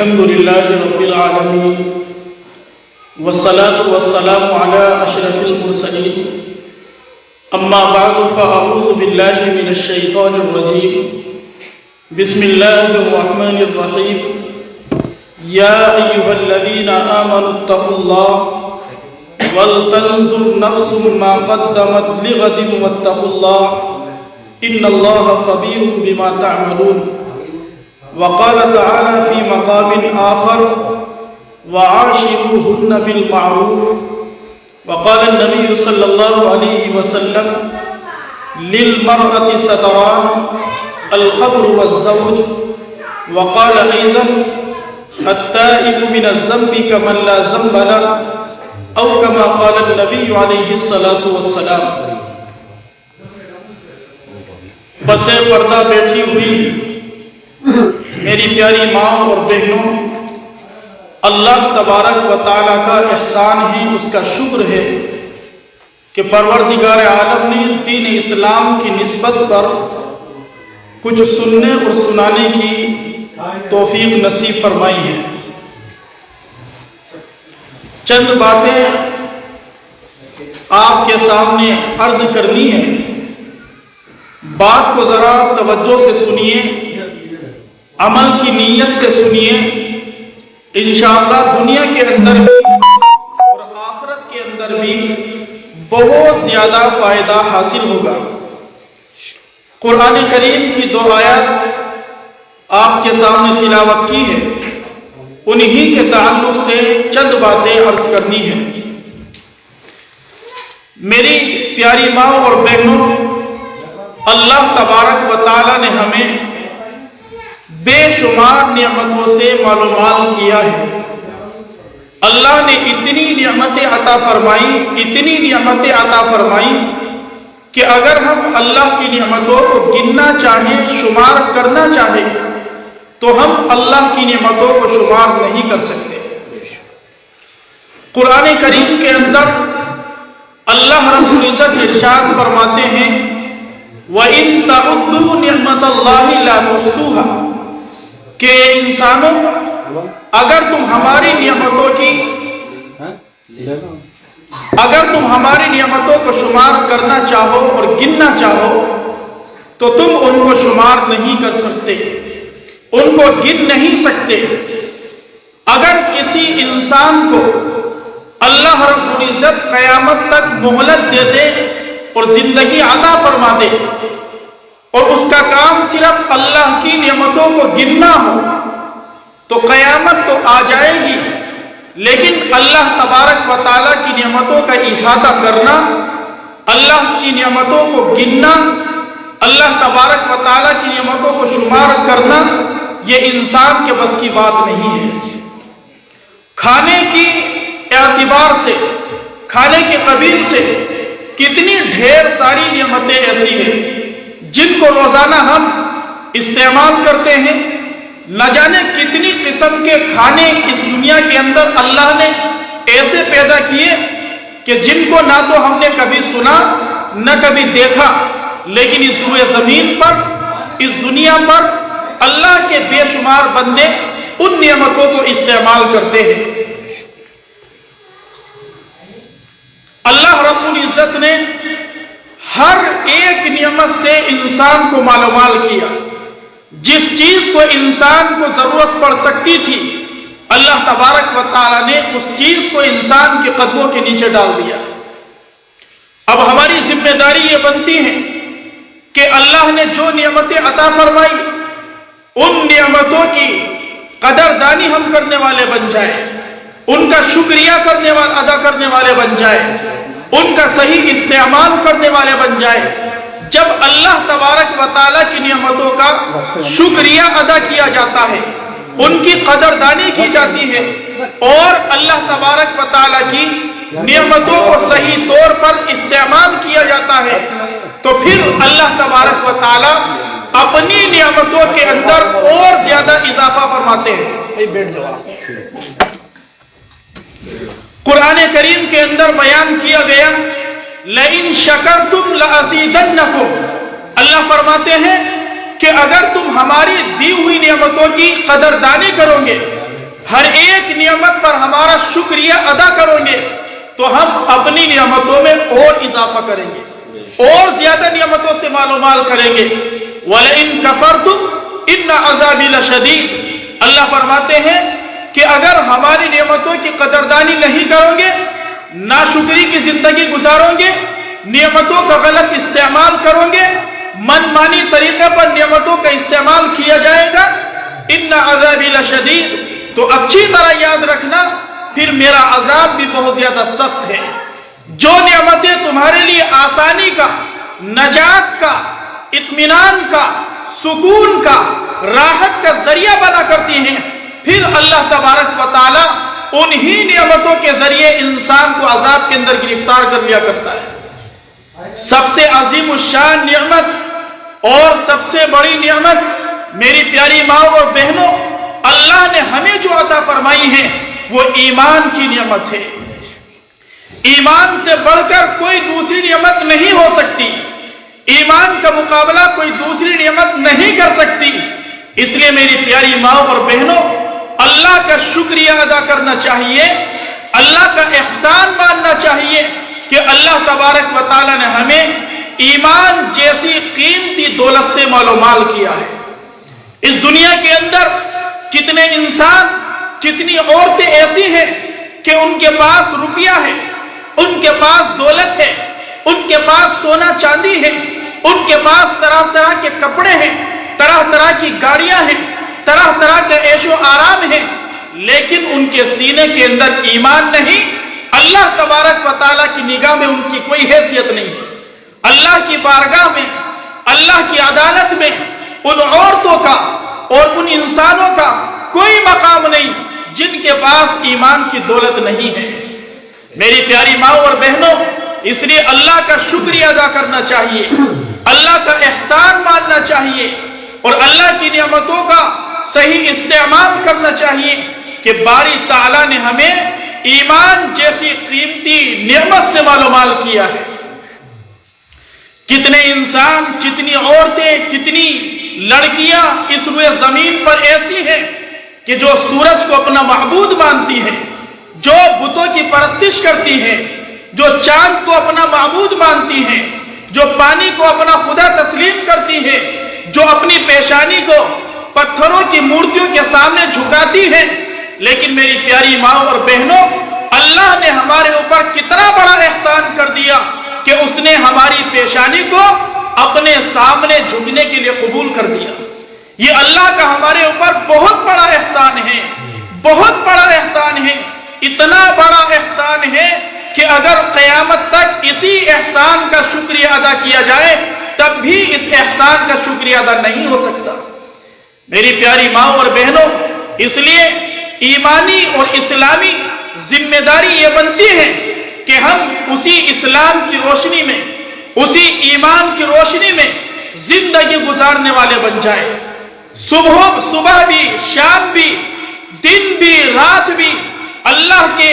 الحمد لله رب العالمين والصلاة والسلام على أشرف المرسلين أما بعد فأعوذ بالله من الشيطان الرجيم بسم الله الرحمن الرحيم يا أيها الذين آمنوا اتقوا الله ولتنظر نفس ما قدمت لغد واتقوا الله إن الله خبير بما تعملون وقال تعالى في مقام آخر وعاشروهن بالمعروف وقال النبي صلى الله عليه وسلم للمرأة ستران القبر والزوج وقال أيضا التائب من الذنب كمن لا ذنب له أو كما قال النبي عليه الصلاة والسلام. بس پردہ بیٹھی ہوئی میری پیاری ماں اور بہنوں، اللہ تبارک و تعالیٰ کا احسان ہے، اس کا شکر ہے کہ پروردگار عالم نے دین اسلام کی نسبت پر کچھ سننے اور سنانے کی توفیق نصیب فرمائی ہے. چند باتیں آپ کے سامنے عرض کرنی ہے. بات کو ذرا توجہ سے سنیے، عمل کی نیت سے سنیے. انشاءاللہ دنیا کے اندر بھی اور آخرت کے اندر بھی بہت زیادہ فائدہ حاصل ہوگا. قرآن کریم کی 2 آیات آپ کے سامنے تلاوت کی ہے، انہی کے تعلق سے چند باتیں عرض کرنی ہیں. میری پیاری ماں اور بہنوں، اللہ تبارک و تعالی نے ہمیں بے شمار نعمتوں سے مالومال کیا ہے. اللہ نے اتنی نعمتیں عطا فرمائی کہ اگر ہم اللہ کی نعمتوں کو گننا چاہیں، شمار کرنا چاہیں، تو ہم اللہ کی نعمتوں کو شمار نہیں کر سکتے. قرآن کریم کے اندر اللہ رب العزت ارشاد فرماتے ہیں وَإِن تَعُدُّوا نِعْمَتَ اللَّهِ لَا تُحْصُوهَا، کہ انسانوں اگر تم ہماری نعمتوں کو شمار کرنا چاہو اور گننا چاہو تو تم ان کو شمار نہیں کر سکتے، ان کو گن نہیں سکتے. اگر کسی انسان کو اللہ رب العزت قیامت تک مہلت دے دے اور زندگی عطا فرما دے اور اس کا کام صرف اللہ کی نعمتوں کو گننا ہو تو قیامت تو آ جائے گی، لیکن اللہ تبارک و تعالیٰ کی نعمتوں کا احاطہ کرنا، اللہ کی نعمتوں کو گننا، اللہ تبارک و تعالیٰ کی نعمتوں کو شمار کرنا، یہ انسان کے بس کی بات نہیں ہے. کھانے کی اعتبار سے، کھانے کے قبیل سے کتنی ڈھیر ساری نعمتیں ایسی ہیں جن کو روزانہ ہم استعمال کرتے ہیں. نہ جانے کتنی قسم کے کھانے اس دنیا کے اندر اللہ نے ایسے پیدا کیے کہ جن کو نہ تو ہم نے کبھی سنا نہ کبھی دیکھا، لیکن اس روئے زمین پر، اس دنیا پر اللہ کے بے شمار بندے ان نعمتوں کو استعمال کرتے ہیں. اللہ رب العزت نے ہر ایک نعمت سے انسان کو مالومال کیا. جس چیز کو انسان کو ضرورت پڑ سکتی تھی، اللہ تبارک و تعالی نے اس چیز کو انسان کے قدموں کے نیچے ڈال دیا. اب ہماری ذمہ داری یہ بنتی ہے کہ اللہ نے جو نعمتیں عطا فرمائی ان نعمتوں کی قدردانی ہم کرنے والے بن جائیں، ان کا شکریہ ادا کرنے والے بن جائیں، ان کا صحیح استعمال کرنے والے بن جائیں. جب اللہ تبارک و تعالیٰ کی نعمتوں کا شکریہ ادا کیا جاتا ہے، ان کی قدردانی کی جاتی ہے اور اللہ تبارک و تعالیٰ کی نعمتوں کو صحیح طور پر استعمال کیا جاتا ہے، تو پھر اللہ تبارک و تعالیٰ اپنی نعمتوں کے اندر اور زیادہ اضافہ فرماتے ہیں. قرآن کریم کے اندر بیان کیا گیا لَإِن شَكَرْتُمْ لَأَزِيدَنَّكُمْ، اللہ فرماتے ہیں کہ اگر تم ہماری دی ہوئی نعمتوں کی قدردانی کرو گے ہر ایک نعمت پر ہمارا شکریہ ادا کریں گے تو ہم اپنی نعمتوں میں اور اضافہ کریں گے، اور زیادہ نعمتوں سے مال و مال کریں گے۔ وَلَئِن كَفَرْتُمْ إِنَّ عَذَابِي لَشَدِيدٌ، اللہ فرماتے ہیں کہ اگر ہماری نعمتوں کی قدردانی نہیں کرو گے، ناشکری کی زندگی گزارو گے، نعمتوں کا غلط استعمال کرو گے، من مانی طریقے پر نعمتوں کا استعمال کیا جائے گا، ان عذابی لشدید، تو اچھی طرح یاد رکھنا پھر میرا عذاب بھی بہت زیادہ سخت ہے۔ جو نعمتیں تمہارے لیے آسانی کا، نجات کا، اطمینان کا، سکون کا، راحت کا ذریعہ بنا کرتی ہیں، پھر اللہ تبارک و تعالی انہی نعمتوں کے ذریعے انسان کو عذاب کے اندر گرفتار کر لیا کرتا ہے۔ سب سے عظیم الشان نعمت اور سب سے بڑی نعمت میری پیاری ماں اور بہنوں، اللہ نے ہمیں جو عطا فرمائی ہے وہ ایمان کی نعمت ہے۔ ایمان سے بڑھ کر کوئی دوسری نعمت نہیں ہو سکتی، ایمان کا مقابلہ کوئی دوسری نعمت نہیں کر سکتی۔ اس لیے میری پیاری ماں اور بہنوں، اللہ کا شکریہ ادا کرنا چاہیے، اللہ کا احسان ماننا چاہیے کہ اللہ تبارک و تعالی نے ہمیں ایمان جیسی قیمتی دولت سے مال و مال کیا ہے۔ اس دنیا کے اندر کتنے انسان، کتنی عورتیں ایسی ہیں کہ ان کے پاس روپیہ ہے، ان کے پاس دولت ہے، ان کے پاس سونا چاندی ہے، ان کے پاس طرح طرح کے کپڑے ہیں، طرح طرح کی گاڑیاں ہیں، طرح طرح کے عیش و آرام ہیں، لیکن ان کے سینے کے اندر ایمان نہیں، اللہ تبارک و تعالیٰ کی نگاہ میں ان کی کوئی حیثیت نہیں ہے۔ اللہ کی بارگاہ میں، اللہ کی عدالت میں ان عورتوں کا اور ان انسانوں کا کوئی مقام نہیں جن کے پاس ایمان کی دولت نہیں ہے۔ میری پیاری ماں اور بہنوں، اس لیے اللہ کا شکریہ ادا کرنا چاہیے، اللہ کا احسان ماننا چاہیے، اور اللہ کی نعمتوں کا صحیح استعمال کرنا چاہیے کہ باری تعالیٰ نے ہمیں ایمان جیسی قیمتی نعمت سے مال و مال کیا ہے۔ کتنے انسان، کتنی عورتیں، کتنی لڑکیاں اس روئے زمین پر ایسی ہیں کہ جو سورج کو اپنا معبود مانتی ہیں، جو بتوں کی پرستش کرتی ہیں، جو چاند کو اپنا معبود مانتی ہیں، جو پانی کو اپنا خدا تسلیم کرتی ہیں، جو اپنی پیشانی کو پتھروں کی مورتیوں کے سامنے جھکاتی ہیں۔ لیکن میری پیاری ماں اور بہنوں، اللہ نے ہمارے اوپر کتنا بڑا احسان کر دیا کہ اس نے ہماری پیشانی کو اپنے سامنے جھکنے کے لیے قبول کر دیا۔ یہ اللہ کا ہمارے اوپر بہت بڑا احسان ہے، بہت بڑا احسان ہے، اتنا بڑا احسان ہے کہ اگر قیامت تک اسی احسان کا شکریہ ادا کیا جائے تب بھی اس احسان کا شکریہ ادا نہیں ہو سکتا۔ میری پیاری ماں اور بہنوں، اس لیے ایمانی اور اسلامی ذمہ داری یہ بنتی ہے کہ ہم اسی اسلام کی روشنی میں، اسی ایمان کی روشنی میں زندگی گزارنے والے بن جائیں۔ صبح بھی، شام بھی، دن بھی، رات بھی اللہ کے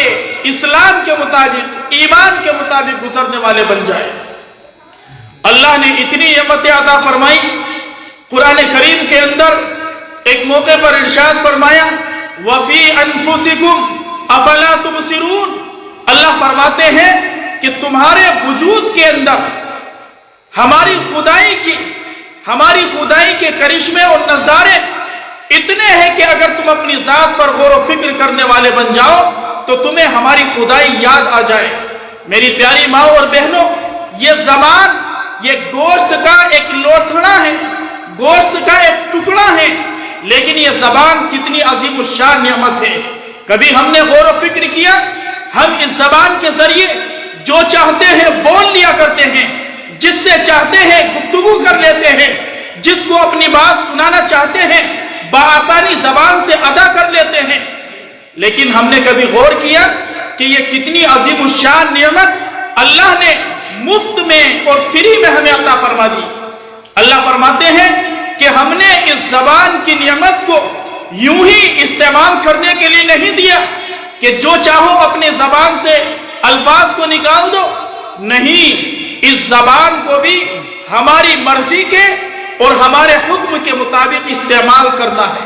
اسلام کے مطابق، ایمان کے مطابق گزرنے والے بن جائیں۔ اللہ نے اتنی نعمتیں عطا فرمائی، قرآن کریم کے اندر ایک موقع پر ارشاد فرمایا وَفِي أَنفُسِكُمْ أَفَلَا تُبْصِرُونَ، اللہ فرماتے ہیں کہ تمہارے وجود کے اندر ہماری خدائی کے کرشمے اور نظارے اتنے ہیں کہ اگر تم اپنی ذات پر غور و فکر کرنے والے بن جاؤ تو تمہیں ہماری خدائی یاد آ جائے۔ میری پیاری ماں اور بہنوں، یہ زبان، یہ گوشت کا ایک لوتھڑا ہے، گوشت کا ایک ٹکڑا ہے، لیکن یہ زبان کتنی عظیم الشان نعمت ہے۔ کبھی ہم نے غور و فکر کیا؟ ہم اس زبان کے ذریعے جو چاہتے ہیں بول لیا کرتے ہیں، جس سے چاہتے ہیں گفتگو کر لیتے ہیں، جس کو اپنی بات سنانا چاہتے ہیں بآسانی زبان سے ادا کر لیتے ہیں۔ لیکن ہم نے کبھی غور کیا کہ یہ کتنی عظیم الشان نعمت اللہ نے مفت میں اور فری میں ہمیں عطا فرما دی۔ اللہ فرماتے ہیں کہ ہم نے اس زبان کی نعمت کو یوں ہی استعمال کرنے کے لیے نہیں دیا کہ جو چاہو اپنے زبان سے الفاظ کو نکال دو، نہیں، اس زبان کو بھی ہماری مرضی کے اور ہمارے حکم کے مطابق استعمال کرنا ہے۔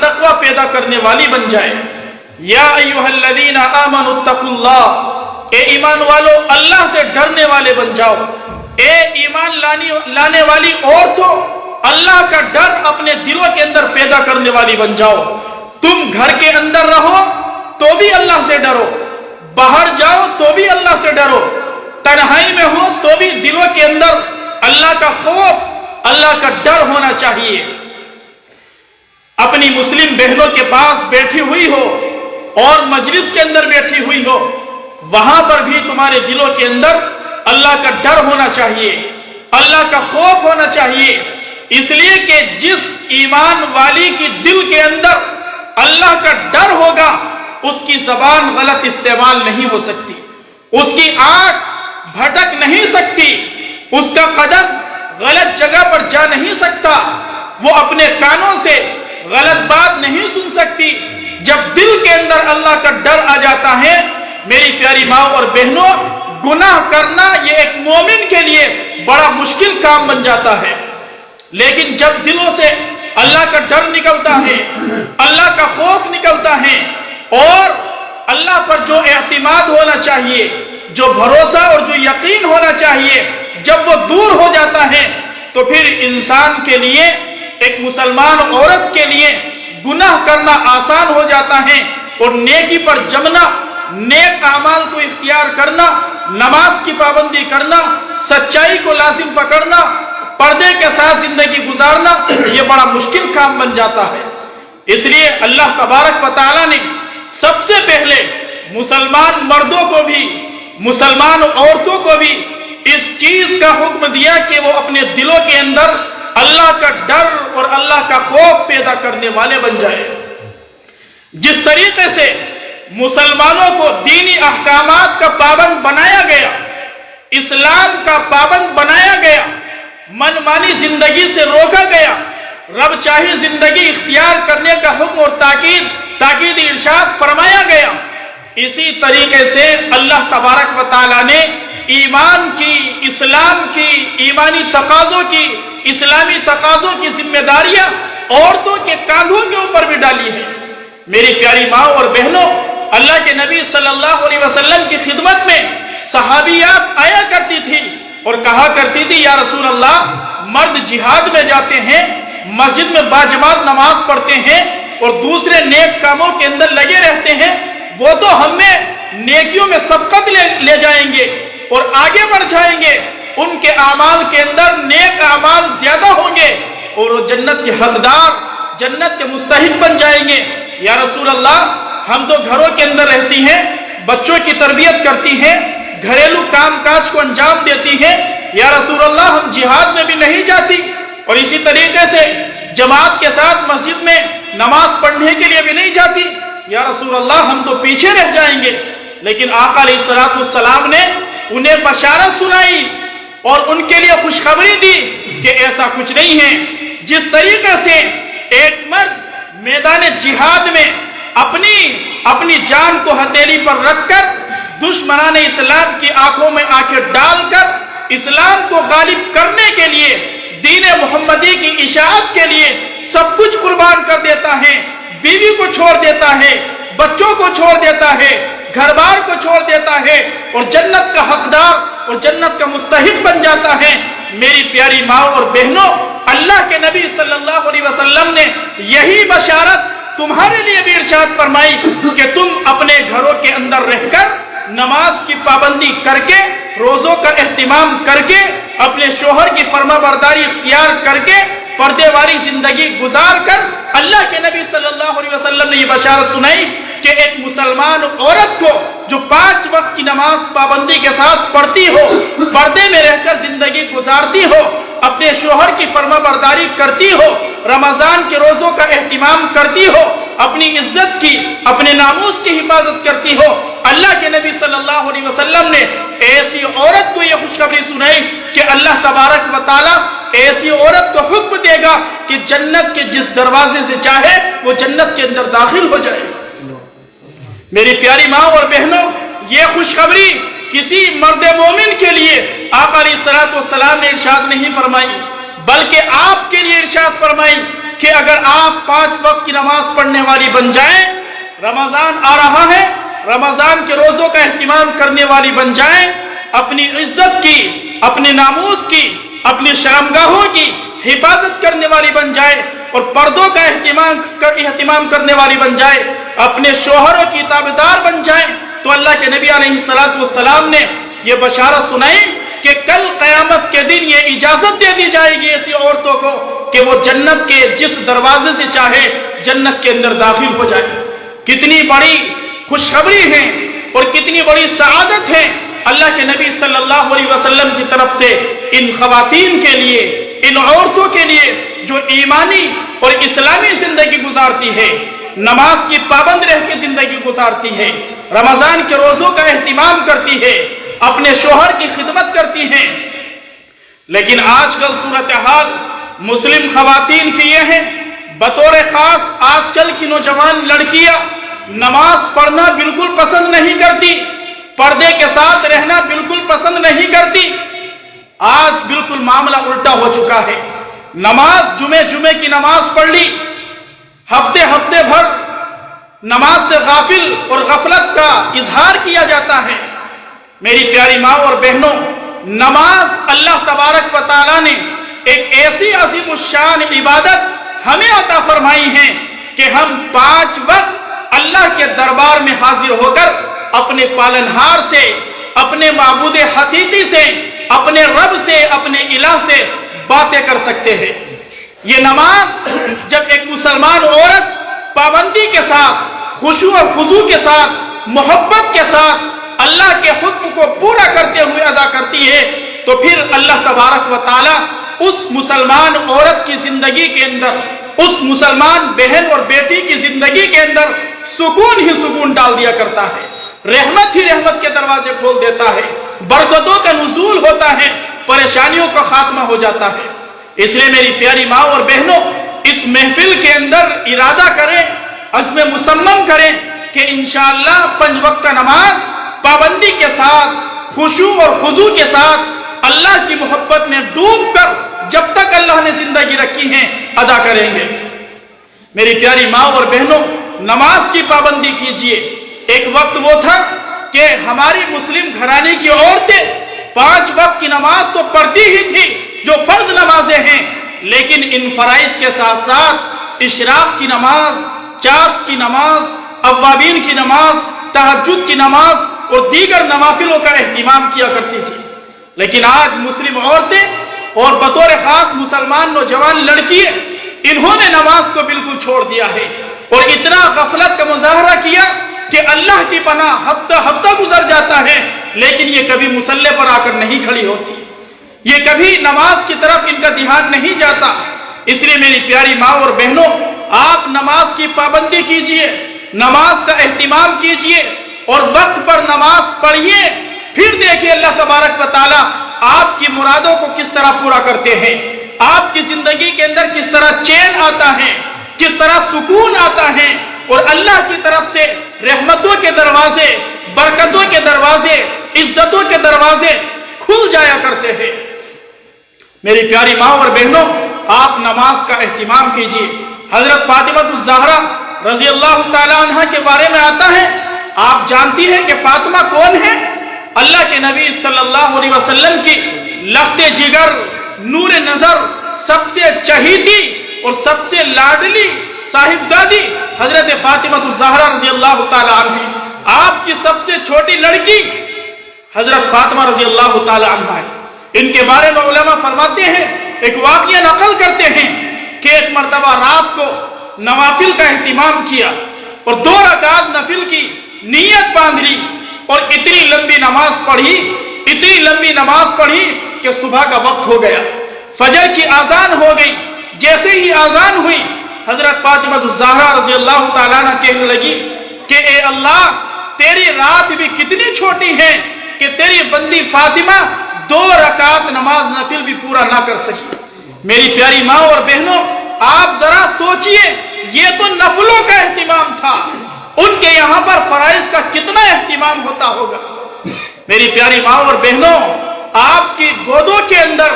تقوی پیدا کرنے والی بن جائے۔ یا ایھا الذین آمنوا اتقوا اللہ، اے ایمان والو اللہ سے ڈرنے والے بن جاؤ۔ اے ایمان لانے والی عورتوں، اللہ کا ڈر اپنے دلوں کے اندر پیدا کرنے والی بن جاؤ۔ تم گھر کے اندر رہو تو بھی اللہ سے ڈرو، باہر جاؤ تو بھی اللہ سے ڈرو، تنہائی میں ہو تو بھی دلوں کے اندر اللہ کا خوف، اللہ کا ڈر ہونا چاہیے۔ اپنی مسلم بہنوں کے پاس بیٹھی ہوئی ہو اور مجلس کے اندر بیٹھی ہوئی ہو، وہاں پر بھی تمہارے دلوں کے اندر اللہ کا ڈر ہونا چاہیے، اللہ کا خوف ہونا چاہیے، اس لیے کہ جس ایمان والی کی دل کے اندر اللہ کا ڈر ہوگا اس کی زبان غلط استعمال نہیں ہو سکتی، اس کی آنکھ بھٹک نہیں سکتی، اس کا قدم غلط جگہ پر جا نہیں سکتا، وہ اپنے کانوں سے غلط بات نہیں سن سکتی۔ جب دل کے اندر اللہ کا ڈر آ جاتا ہے، میری پیاری ماں اور بہنوں، گناہ کرنا یہ ایک مومن کے لیے بڑا مشکل کام بن جاتا ہے۔ لیکن جب دلوں سے اللہ کا ڈر نکلتا ہے، اللہ کا خوف نکلتا ہے، اور اللہ پر جو اعتماد ہونا چاہیے، جو بھروسہ اور جو یقین ہونا چاہیے، جب وہ دور ہو جاتا ہے تو پھر انسان کے لیے، ایک مسلمان عورت کے لیے گناہ کرنا آسان ہو جاتا ہے، اور نیکی پر جمنا، نیک اعمال کو اختیار کرنا، نماز کی پابندی کرنا، سچائی کو لازم پکڑنا، پردے کے ساتھ زندگی گزارنا، یہ بڑا مشکل کام بن جاتا ہے۔ اس لیے اللہ تبارک و تعالیٰ نے سب سے پہلے مسلمان مردوں کو بھی، مسلمان عورتوں کو بھی اس چیز کا حکم دیا کہ وہ اپنے دلوں کے اندر اللہ کا ڈر اور اللہ کا خوف پیدا کرنے والے بن جائے۔ جس طریقے سے مسلمانوں کو دینی احکامات کا پابند بنایا گیا، اسلام کا پابند بنایا گیا، من مانی زندگی سے روکا گیا، رب چاہی زندگی اختیار کرنے کا حکم اور تاکید ارشاد فرمایا گیا، اسی طریقے سے اللہ تبارک و تعالیٰ نے ایمان کی، اسلام کی، ایمانی تقاضوں کی، اسلامی تقاضوں کی ذمہ داریاں عورتوں کے کاندھوں کے اوپر بھی ڈالی ہے۔ میری پیاری ماں اور بہنوں، اللہ کے نبی صلی اللہ علیہ وسلم کی خدمت میں صحابیات آیا کرتی تھی اور کہا کرتی تھی، یا رسول اللہ، مرد جہاد میں جاتے ہیں، مسجد میں باجماعت نماز پڑھتے ہیں اور دوسرے نیک کاموں کے اندر لگے رہتے ہیں، وہ تو ہمیں نیکیوں میں سبقت لے جائیں گے اور آگے بڑھ جائیں گے، ان کے اعمال کے اندر نیک اعمال زیادہ ہوں گے اور وہ جنت کے حقدار، جنت کے مستحق بن جائیں گے۔ یا رسول اللہ، ہم تو گھروں کے اندر رہتی ہیں، بچوں کی تربیت کرتی ہیں، گھریلو کام کاج کو انجام دیتی ہیں، یا رسول اللہ ہم جہاد میں بھی نہیں جاتی، اور اسی طریقے سے جماعت کے ساتھ مسجد میں نماز پڑھنے کے لیے بھی نہیں جاتی، یا رسول اللہ ہم تو پیچھے رہ جائیں گے۔ لیکن آقا علیہ السلام نے انہیں بشارت سنائی اور ان کے لیے خوشخبری دی کہ ایسا کچھ نہیں ہے۔ جس طریقے سے ایک مرد میدان جہاد میں اپنی جان کو ہتھیلی پر رکھ کر دشمنان اسلام کی آنکھوں میں آنکھیں ڈال کر اسلام کو غالب کرنے کے لیے، دین محمدی کی اشاعت کے لیے سب کچھ قربان کر دیتا ہے، بیوی کو چھوڑ دیتا ہے، بچوں کو چھوڑ دیتا ہے، گھر بار کو چھوڑ دیتا ہے اور جنت کا حقدار اور جنت کا مستحق بن جاتا ہے۔ میری پیاری ماں اور بہنوں، اللہ کے نبی صلی اللہ علیہ وسلم نے یہی بشارت تمہارے لیے بھی ارشاد فرمائی کہ تم اپنے گھروں کے اندر رہ کر نماز کی پابندی کر کے، روزوں کا اہتمام کر کے، اپنے شوہر کی فرما برداری اختیار کر کے، پردے والی زندگی گزار کر، اللہ کے نبی صلی اللہ علیہ وسلم نے یہ بشارت سنائی کہ ایک مسلمان عورت کو جو 5 وقت کی نماز پابندی کے ساتھ پڑھتی ہو، پردے میں رہ کر زندگی گزارتی ہو، اپنے شوہر کی فرما برداری کرتی ہو، رمضان کے روزوں کا اہتمام کرتی ہو، اپنی عزت کی، اپنے ناموس کی حفاظت کرتی ہو، اللہ کے نبی صلی اللہ علیہ وسلم نے ایسی عورت کو یہ خوشخبری سنائی کہ اللہ تبارک و تعالیٰ ایسی عورت کو حکم دے گا کہ جنت کے جس دروازے سے چاہے وہ جنت کے اندر داخل ہو جائے۔ میری پیاری ماں اور بہنوں، یہ خوشخبری کسی مرد مومن کے لیے آقا علیہ السلام نے ارشاد نہیں فرمائی، بلکہ آپ کے لیے ارشاد فرمائی کہ اگر آپ 5 وقت کی نماز پڑھنے والی بن جائیں، رمضان آ رہا ہے، رمضان کے روزوں کا اہتمام کرنے والی بن جائیں، اپنی عزت کی، اپنے ناموس کی، اپنی شرمگاہوں کی حفاظت کرنے والی بن جائے اور پردوں کا اہتمام کرنے والی بن جائے، اپنے شوہروں کی تابعدار بن جائیں، تو اللہ کے نبی علیہ السلام نے یہ بشارت سنائی کہ کل قیامت کے دن یہ اجازت دے دی جائے گی ایسی عورتوں کو کہ وہ جنت کے جس دروازے سے چاہے جنت کے اندر داخل ہو جائے۔ کتنی بڑی خوشخبری ہے اور کتنی بڑی سعادت ہے اللہ کے نبی صلی اللہ علیہ وسلم کی طرف سے ان خواتین کے لیے، ان عورتوں کے لیے جو ایمانی اور اسلامی زندگی گزارتی ہے، نماز کی پابند رہ کے زندگی گزارتی ہے، رمضان کے روزوں کا اہتمام کرتی ہے، اپنے شوہر کی خدمت کرتی ہیں۔ لیکن آج کل صورتحال مسلم خواتین کی یہ ہے، بطور خاص آج کل کی نوجوان لڑکیاں نماز پڑھنا بالکل پسند نہیں کرتی، پردے کے ساتھ رہنا بالکل پسند نہیں کرتی۔ آج بالکل معاملہ الٹا ہو چکا ہے۔ نماز جمعے کی نماز پڑھ لی، ہفتے بھر نماز سے غافل اور غفلت کا اظہار کیا جاتا ہے۔ میری پیاری ماں اور بہنوں، نماز اللہ تبارک و تعالیٰ نے ایک ایسی عظیم الشان عبادت ہمیں عطا فرمائی ہے کہ ہم 5 وقت اللہ کے دربار میں حاضر ہو کر اپنے پالنہار سے، اپنے معبود حقیقی سے، اپنے رب سے، اپنے الہ سے باتیں کر سکتے ہیں۔ یہ نماز جب ایک مسلمان عورت پابندی کے ساتھ، خشوع اور خضوع کے ساتھ، محبت کے ساتھ اللہ کے حکم کو پورا کرتے ہوئے ادا کرتی ہے، تو پھر اللہ تبارک و تعالی اس مسلمان عورت کی زندگی کے اندر، اس مسلمان بہن اور بیٹی کی زندگی کے اندر سکون ہی سکون ڈال دیا کرتا ہے، رحمت ہی رحمت کے دروازے کھول دیتا ہے، برکتوں کا نزول ہوتا ہے، پریشانیوں کا خاتمہ ہو جاتا ہے۔ اس لیے میری پیاری ماں اور بہنوں، اس محفل کے اندر ارادہ کریں، عزم مصمم کریں کہ انشاءاللہ 5 وقت نماز پابندی کے ساتھ، خشوع اور خضوع کے ساتھ، اللہ کی محبت میں ڈوب کر جب تک اللہ نے زندگی رکھی ہے ادا کریں گے۔ میری پیاری ماں اور بہنوں، نماز کی پابندی کیجئے۔ ایک وقت وہ تھا کہ ہماری مسلم گھرانے کی عورتیں 5 وقت کی نماز تو پڑھتی ہی تھی جو فرض نمازیں ہیں، لیکن ان فرائض کے ساتھ ساتھ اشراق کی نماز، چاشت کی نماز، اوابین کی نماز، تہجد کی نماز اور دیگر نوافلوں کا اہتمام کیا کرتی تھی۔ لیکن آج مسلم عورتیں اور بطور خاص مسلمان نوجوان لڑکیاں، انہوں نے نماز کو بالکل چھوڑ دیا ہے اور اتنا غفلت کا مظاہرہ کیا کہ اللہ کی پناہ ہفتہ گزر جاتا ہے، لیکن یہ کبھی مصلی پر آ کر نہیں کھڑی ہوتی، یہ کبھی نماز کی طرف ان کا دھیان نہیں جاتا۔ اس لیے میری پیاری ماں اور بہنوں، آپ نماز کی پابندی کیجئے، نماز کا اہتمام کیجئے اور وقت پر نماز پڑھیے، پھر دیکھیے اللہ تبارک و تعالی آپ کی مرادوں کو کس طرح پورا کرتے ہیں، آپ کی زندگی کے اندر کس طرح چین آتا ہے، کس طرح سکون آتا ہے اور اللہ کی طرف سے رحمتوں کے دروازے، برکتوں کے دروازے، عزتوں کے دروازے کھل جایا کرتے ہیں۔ میری پیاری ماں اور بہنوں، آپ نماز کا اہتمام کیجیے۔ حضرت فاطمہ الزہرا رضی اللہ تعالی عنہ کے بارے میں آتا ہے، آپ جانتی ہیں کہ فاطمہ کون ہے؟ اللہ کے نبی صلی اللہ علیہ وسلم کی لخت جگر، نور نظر، سب سے چہیتی اور سب سے لاڈلی صاحبزادی حضرت فاطمہ الزہرا رضی اللہ تعالی عنہ، آپ کی سب سے چھوٹی لڑکی حضرت فاطمہ رضی اللہ تعالی عنہ ہے۔ ان کے بارے میں علماء فرماتے ہیں، ایک واقعہ نقل کرتے ہیں کہ ایک مرتبہ رات کو نوافل کا اہتمام کیا اور 2 رکعت نفل کی نیت باندھ لی اور اتنی لمبی نماز پڑھی کہ صبح کا وقت ہو گیا، فجر کی آذان ہو گئی۔ جیسے ہی آذان ہوئی، حضرت فاطمہ الزہرا رضی اللہ تعالیٰ عنہ کہنے لگی کہ اے اللہ، تیری رات بھی کتنی چھوٹی ہے کہ تیری بندی فاطمہ 2 رکعت نماز نفل بھی پورا نہ کر سکی۔ میری پیاری ماں اور بہنوں، آپ ذرا سوچئے، یہ تو نفلوں کا اہتمام تھا، ان کے یہاں پر فرائض کا کتنا اہتمام ہوتا ہوگا۔ میری پیاری ماں اور بہنوں، آپ کی گودوں کے اندر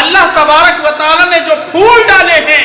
اللہ تبارک و تعالی نے جو پھول ڈالے ہیں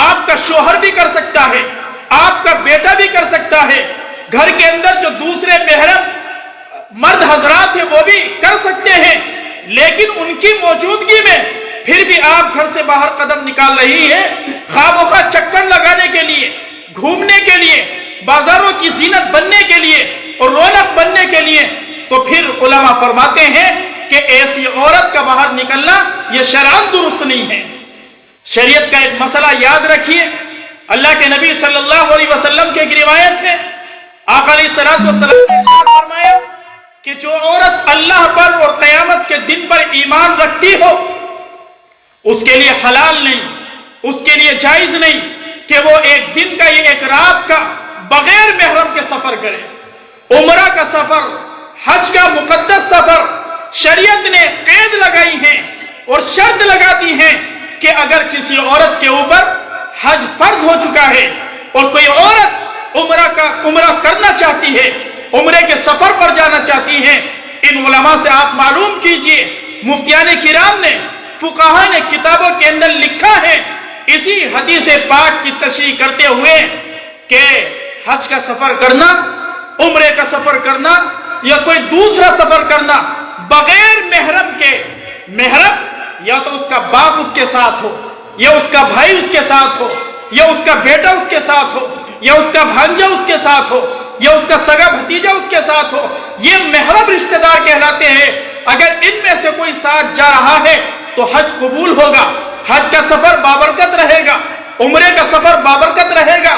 آپ کا شوہر بھی کر سکتا ہے، آپ کا بیٹا بھی کر سکتا ہے، گھر کے اندر جو دوسرے محرم مرد حضرات ہیں وہ بھی کر سکتے ہیں، لیکن ان کی موجودگی میں پھر بھی آپ گھر سے باہر قدم نکال رہی ہیں خواہ مخواہ چکر لگانے کے لیے، گھومنے کے لیے، بازاروں کی زینت بننے کے لیے اور رونق بننے کے لیے، تو پھر علماء فرماتے ہیں کہ ایسی عورت کا باہر نکلنا یہ شرعاً درست نہیں ہے۔ شریعت کا ایک مسئلہ یاد رکھیے، اللہ کے نبی صلی اللہ علیہ وسلم کی ایک روایت ہے، آقا علیہ الصلوۃ والسلام نے ارشاد فرمایا کہ جو عورت اللہ پر اور قیامت کے دن پر ایمان رکھتی ہو، اس کے لیے حلال نہیں، اس کے لیے جائز نہیں کہ وہ ایک دن کا یا ایک رات کا بغیر محرم کے سفر کرے۔ عمرہ کا سفر، حج کا مقدس سفر، شریعت نے قید لگائی ہے اور شرط لگا دی ہے کہ اگر کسی عورت کے اوپر حج فرض ہو چکا ہے اور کوئی عورت عمرہ کرنا چاہتی ہے، عمرے کے سفر پر جانا چاہتی ہے، ان علماء سے آپ معلوم کیجئے، مفتیان کرام نے، فقہاء نے کتابوں کے اندر لکھا ہے اسی حدیث پاک کی تشریح کرتے ہوئے کہ حج کا سفر کرنا، عمرے کا سفر کرنا یا کوئی دوسرا سفر کرنا بغیر محرم کے، محرم یا تو اس کا باپ اس کے ساتھ ہو، یا اس کا بھائی اس کے ساتھ ہو، یا اس کا بیٹا اس کے ساتھ ہو، یا اس کا بھانجا اس کے ساتھ ہو، یا اس کا سگا بھتیجا اس کے ساتھ ہو، یہ محرم رشتہ دار کہلاتے ہیں۔ اگر ان میں سے کوئی ساتھ جا رہا ہے تو حج قبول ہوگا، حج کا سفر بابرکت رہے گا، عمرے کا سفر بابرکت رہے گا۔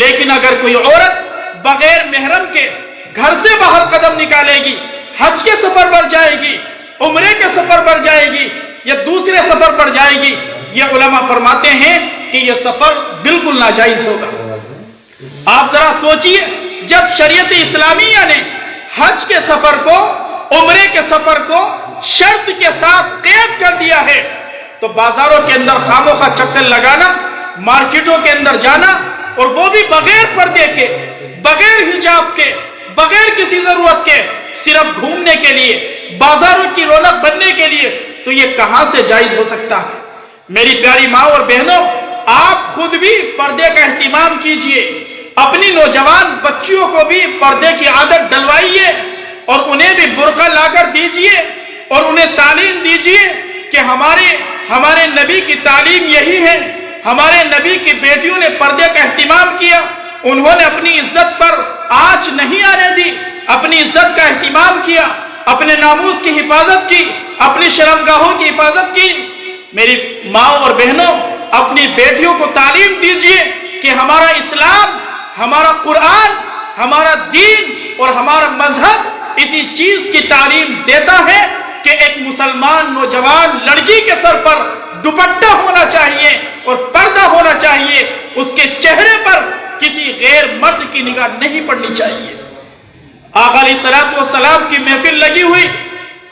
لیکن اگر کوئی عورت بغیر محرم کے گھر سے باہر قدم نکالے گی، حج کے سفر پر جائے گی، عمرے کے سفر پر جائے گی یا دوسرے سفر پر جائے گی، یہ علماء فرماتے ہیں کہ یہ سفر بالکل ناجائز ہوگا۔ آپ ذرا سوچئے، جب شریعت اسلامیہ نے حج کے سفر کو، عمرے کے سفر کو شرط کے ساتھ قید کر دیا ہے، تو بازاروں کے اندر خاموخواہ چکر لگانا، مارکیٹوں کے اندر جانا، اور وہ بھی بغیر پردے کے، بغیر حجاب کے، بغیر کسی ضرورت کے، صرف گھومنے کے لیے، بازاروں کی رونق بننے کے لیے، تو یہ کہاں سے جائز ہو سکتا ہے؟ میری پیاری ماں اور بہنوں، آپ خود بھی پردے کا اہتمام کیجئے، اپنی نوجوان بچیوں کو بھی پردے کی عادت ڈلوائیے اور انہیں بھی برقع لا کر دیجئے اور انہیں تعلیم دیجئے کہ ہمارے نبی کی تعلیم یہی ہے۔ ہمارے نبی کی بیٹیوں نے پردے کا اہتمام کیا، انہوں نے اپنی عزت پر آنچ نہیں آنے دی، اپنی عزت کا اہتمام کیا، اپنے ناموس کی حفاظت کی، اپنی شرمگاہوں کی حفاظت کی۔ میری ماں اور بہنوں، اپنی بیٹیوں کو تعلیم دیجئے کہ ہمارا اسلام، ہمارا قرآن، ہمارا دین اور ہمارا مذہب اسی چیز کی تعلیم دیتا ہے کہ ایک مسلمان نوجوان لڑکی کے سر پر دوپٹہ ہونا چاہیے اور پردہ ہونا چاہیے، اس کے چہرے پر کسی غیر مرد کی نگاہ نہیں پڑنی چاہیے۔ آقا علیہ الصلوۃ والسلام کی محفل لگی ہوئی،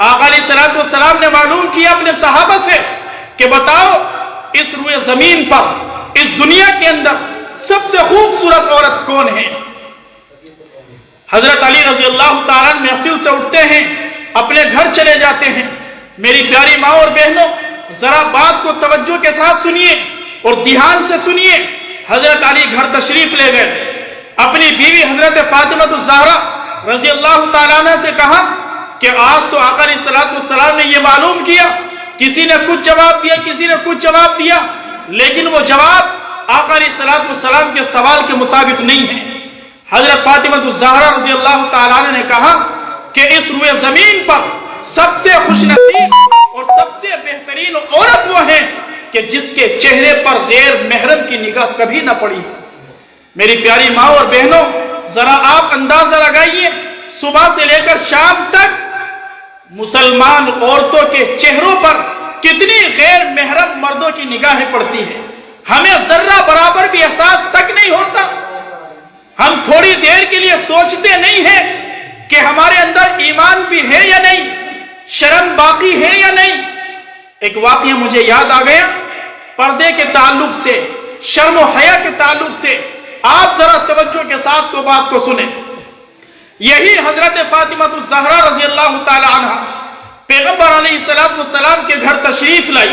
آقا علیہ الصلوۃ والسلام نے معلوم کیا اپنے صحابہ سے کہ بتاؤ اس روئے زمین پر، اس دنیا کے اندر سب سے خوبصورت عورت کون ہے؟ حضرت علی رضی اللہ تعالیٰ محفل سے اٹھتے ہیں، اپنے گھر چلے جاتے ہیں۔ میری پیاری ماں اور بہنوں، ذرا بات کو توجہ کے ساتھ سنیے اور دھیان سے سنیے۔ حضرت علی گھر تشریف لے گئے، اپنی بیوی حضرت فاطمہ الزہرا رضی اللہ تعالیٰ عنہ سے کہا کہ آج تو آقا علیہ الصلوۃ والسلام نے یہ معلوم کیا، کسی نے کچھ جواب دیا، کسی نے کچھ جواب دیا، لیکن وہ جواب آقا علیہ الصلوۃ والسلام کے سوال کے مطابق نہیں ہے۔ حضرت فاطمہ الزہرا رضی اللہ تعالیٰ عنہ نے کہا کہ اس روئے زمین پر سب سے خوش نصیب اور سب سے بہترین عورت وہ ہے کہ جس کے چہرے پر غیر محرم کی نگاہ کبھی نہ پڑی۔ میری پیاری ماں اور بہنوں، ذرا آپ اندازہ لگائیے، صبح سے لے کر شام تک مسلمان عورتوں کے چہروں پر کتنی غیر محرم مردوں کی نگاہیں پڑتی ہیں۔ ہمیں ذرہ برابر بھی احساس تک نہیں ہوتا، ہم تھوڑی دیر کے لیے سوچتے نہیں ہیں کہ ہمارے اندر ایمان بھی ہے یا نہیں، شرم باقی ہے یا نہیں۔ ایک واقعہ مجھے یاد آ گیا پردے کے تعلق سے، شرم و حیا کے تعلق سے، آپ ذرا توجہ کے ساتھ کو بات کو سنیں۔ یہی حضرت فاطمہ الزہرا رضی اللہ تعالی عنہ پیغمبر علیہ السلام کے گھر تشریف لائی،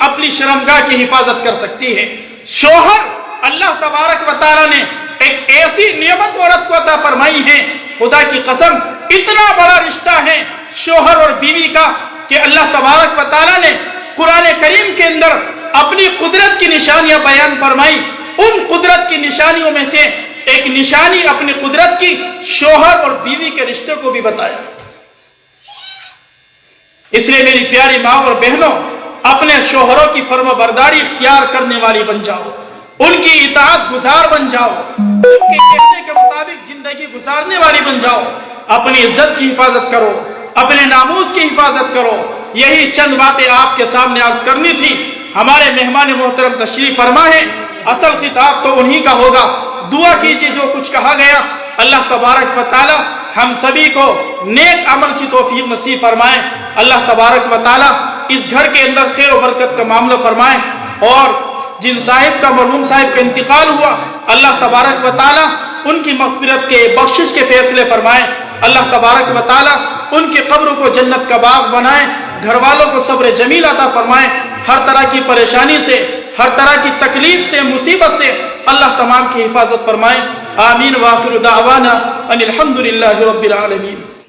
اپنی شرمگاہ کی حفاظت کر سکتی ہے۔ شوہر اللہ تبارک و تعالیٰ نے ایک ایسی نعمت عورت کو عطا فرمائی ہے، خدا کی قسم اتنا بڑا رشتہ ہے شوہر اور بیوی کا کہ اللہ تبارک و تعالیٰ نے قرآن کریم کے اندر اپنی قدرت کی نشانیاں بیان فرمائی۔ ان قدرت کی نشانیوں میں سے ایک نشانی اپنی قدرت کی شوہر اور بیوی کے رشتے کو بھی بتایا۔ اس لیے میری پیاری ماں اور بہنوں، اپنے شوہروں کی فرما برداری اختیار کرنے والی بن جاؤ، ان کی اطاعت گزار بن جاؤ، ان کے کہنے کے مطابق زندگی گزارنے والی بن جاؤ، اپنی عزت کی حفاظت کرو، اپنے ناموس کی حفاظت کرو۔ یہی چند باتیں آپ کے سامنے عرض کرنی تھی۔ ہمارے مہمان محترم تشریف فرما ہے، اصل خطاب تو انہی کا ہوگا۔ دعا کیجیے جو کچھ کہا گیا اللہ تبارک و تعالی ہم سبھی کو نیک عمل کی توفیق نصیب فرمائے۔ اللہ تبارک و تعالی اس گھر کے اندر خیر و برکت کا معاملہ فرمائے، اور جن صاحب کا مرحوم صاحب کا انتقال ہوا اللہ تبارک و تعالی ان کی مغفرت کے بخشش کے فیصلے فرمائے۔ اللہ تبارک و تعالی ان کی قبروں کو جنت کا باغ بنائے، گھر والوں کو صبر جمیل عطا فرمائے، ہر طرح کی پریشانی سے، ہر طرح کی تکلیف سے، مصیبت سے اللہ تمام کی حفاظت فرمائے۔ آمین۔ وآخر دعوانا ان الحمد للہ رب العالمین۔